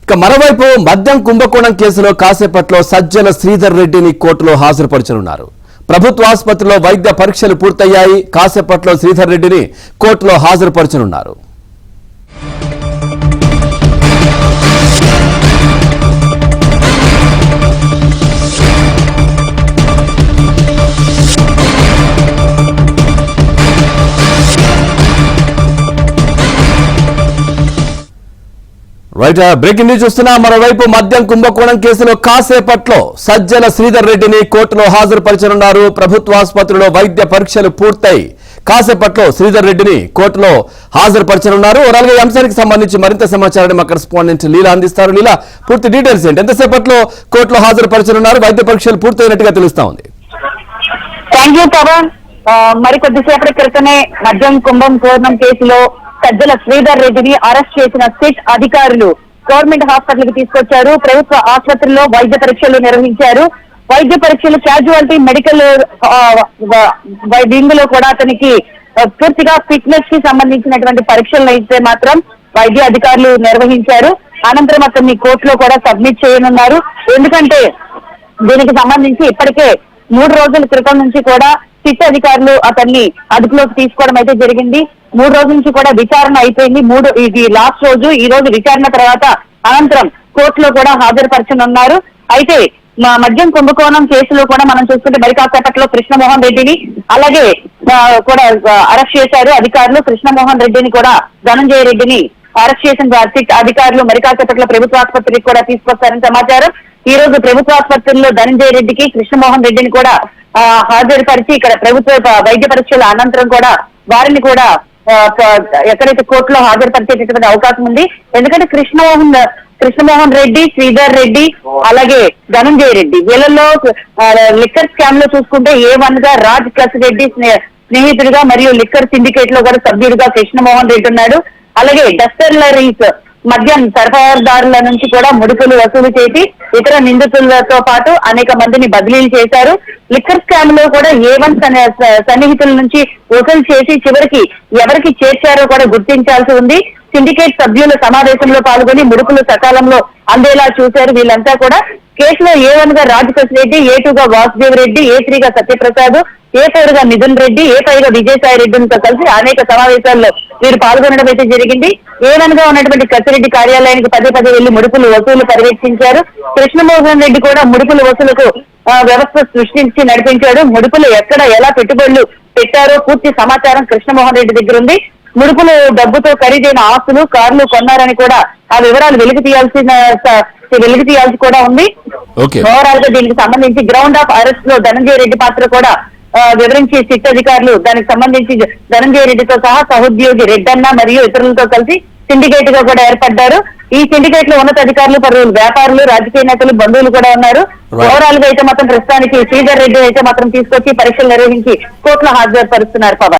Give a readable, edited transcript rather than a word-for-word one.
ఇక మరోవైపు మద్యం కుంభకోణం కేసులో కాసేపట్లో సజ్జల శ్రీధర్ రెడ్డిని కోర్టులో హాజరుపరచనున్నారు. ప్రభుత్వ ఆసుపత్రిలో వైద్య పరీక్షలు పూర్తయ్యాయి. కాసేపట్లో శ్రీధర్ రెడ్డిని కోర్టులో హాజరుపరచనున్నారు. రైట్, బ్రేకింగ్ న్యూస్ చూస్తున్నా. మరోవైపు మద్యం కుంభకోణం కేసులో కాసేపట్లో సజ్జల శ్రీధర్ రెడ్డిని కోర్టులో హాజరుపరచనున్నారు. ప్రభుత్వ ఆసుపత్రిలో వైద్య పరీక్షలు పూర్తయి కాసేపట్లో శ్రీధర్ రెడ్డిని కోర్టులో హాజరుపరచనున్నారు. ఓవరాల్గా ఈ అంశానికి సంబంధించి మరింత సమాచారాన్ని మా కరెస్పాండెంట్ లీలా అందిస్తారు. లీలా, పూర్తి డీటెయిల్స్ ఏంటి? ఎంతసేపట్లో కోర్టులో హాజరుపరచనున్నారు? వైద్య పరీక్షలు పూర్తయినట్టుగా తెలుస్తా ఉంది. Thank you Pawan. మరికొద్దిసేపటి క్రితమే మద్యం కుంభకోణం కేసులో సజ్జల శ్రీధర్ రెడ్డిని అరెస్ట్ చేసిన సిట్ అధికారులు గవర్నమెంట్ హాస్పిటల్ కి తీసుకొచ్చారు. ప్రభుత్వ ఆసుపత్రిలో వైద్య పరీక్షలు నిర్వహించారు. వైద్య పరీక్షలు క్యాజువాలిటీ మెడికల్ వింగ్ లో కూడా అతనికి పూర్తిగా ఫిట్నెస్ కి సంబంధించినటువంటి పరీక్షలను అయితే మాత్రం వైద్య అధికారులు నిర్వహించారు. అనంతరం అతన్ని కోర్టులో కూడా సబ్మిట్ చేయనున్నారు. ఎందుకంటే దీనికి సంబంధించి ఇప్పటికే 3 రోజుల క్రితం నుంచి కూడా సిట్ అధికారులు అతన్ని అదుపులోకి తీసుకోవడం అయితే జరిగింది. 3 రోజుల నుంచి కూడా విచారణ అయిపోయింది. ఇది లాస్ట్ రోజు. ఈ రోజు విచారణ తర్వాత అనంతరం కోర్టులో కూడా హాజరుపరచనున్నారు. అయితే మద్యం కుంభకోణం కేసులో కూడా మనం చూసుకుంటే మరికాసేపట్లో కృష్ణమోహన్ రెడ్డిని అలాగే కూడా అరెస్ట్ చేశారు అధికారులు. కృష్ణమోహన్ రెడ్డిని కూడా ధనంజయ రెడ్డిని అరెస్ట్ చేసిన సిట్ అధికారులు మరికాసేపట్లో ప్రభుత్వ ఆసుపత్రికి కూడా తీసుకొస్తారని సమాచారం. ఈ రోజు ప్రభుత్వ ఆసుపత్రిలో ధనంజయ రెడ్డికి కృష్ణమోహన్ రెడ్డిని కూడా హాజరుపరిచి ఇక్కడ ప్రభుత్వ వైద్య పరీక్షల అనంతరం కూడా వారిని కూడా ఎక్కడైతే కోర్టులో హాజరుపరిచేటటువంటి అవకాశం ఉంది. ఎందుకంటే కృష్ణమోహన్ రెడ్డి, శ్రీధర్ రెడ్డి అలాగే ధనంజయ రెడ్డి వీళ్ళల్లో లిక్కర్ స్కామ్ లో చూసుకుంటే A1 గా రాజ్ ప్లస్ రెడ్డి స్నేహితుడిగా మరియు లిక్కర్ సిండికేట్ లో కూడా సభ్యుడిగా కృష్ణమోహన్ రెడ్డి ఉన్నాడు. అలాగే డస్టర్లరీస్ మద్యం సరఫరాదారుల నుంచి కూడా ముడుపులు వసూలు చేసి ఇతర నిందితులతో పాటు అనేక మందిని బదిలీలు చేశారు. లిక్కర్ స్కామ్ లో కూడా A1 సన్నిహితుల నుంచి వసూలు చేసి చివరికి ఎవరికి చేర్చారో కూడా గుర్తించాల్సి ఉంది. సిండికేట్ సభ్యుల సమావేశంలో పాల్గొని ముడుపులు సకాలంలో అందేలా చూశారు. వీళ్ళంతా కూడా కేసులో A1 గా రాజకేశ్ రెడ్డి, A2 గా వాసుదేవ్ రెడ్డి, A3 గా సత్యప్రసాద్, A4 గా మిథున్ రెడ్డి, A5 గా విజయసాయి రెడ్డితో కలిసి అనేక సమావేశాల్లో వీరు పాల్గొనడం అయితే జరిగింది. A1 గా ఉన్నటువంటి కసిరెడ్డి కార్యాలయానికి పదే వెళ్లి ముడుపులు వసూలు పర్యవేక్షించారు. కృష్ణమోహన్ రెడ్డి కూడా ముడుపుల వసూలుకు వ్యవస్థ సృష్టించి నడిపించాడు. ముడుపులు ఎక్కడ ఎలా పెట్టుబడులు పెట్టారో పూర్తి సమాచారం కృష్ణమోహన్ రెడ్డి దగ్గర ఉంది. ముడుపులు డబ్బుతో ఖరీదైన ఆస్తులు, కార్లు కొన్నారని కూడా ఆ వివరాలు వెలికి తీయాల్సి కూడా ఉంది. ఓవరాల్ గా దీనికి సంబంధించి గ్రౌండ్ ఆఫ్ అరెస్ట్ లో ధనంజయ రెడ్డి పాత్ర కూడా వివరించి సిట్ అధికారులు దానికి సంబంధించి ధనంజయ రెడ్డితో సహా సహోద్యోగి రెడ్డన్న మరియు ఇతరులతో కలిసి సిండికేట్ గా కూడా ఏర్పడ్డారు. ఈ సిండికేట్ లో ఉన్నత అధికారులు, పలువురు వ్యాపారులు, రాజకీయ నేతలు, బంధువులు కూడా ఉన్నారు. ఓవరాల్ గా అయితే మాత్రం ప్రస్తుతానికి శ్రీధర్ రెడ్డి అయితే మాత్రం తీసుకొచ్చి పరీక్షలు నిర్వహించి కోర్టులో హాజరుపరుస్తున్నారు. పవన్.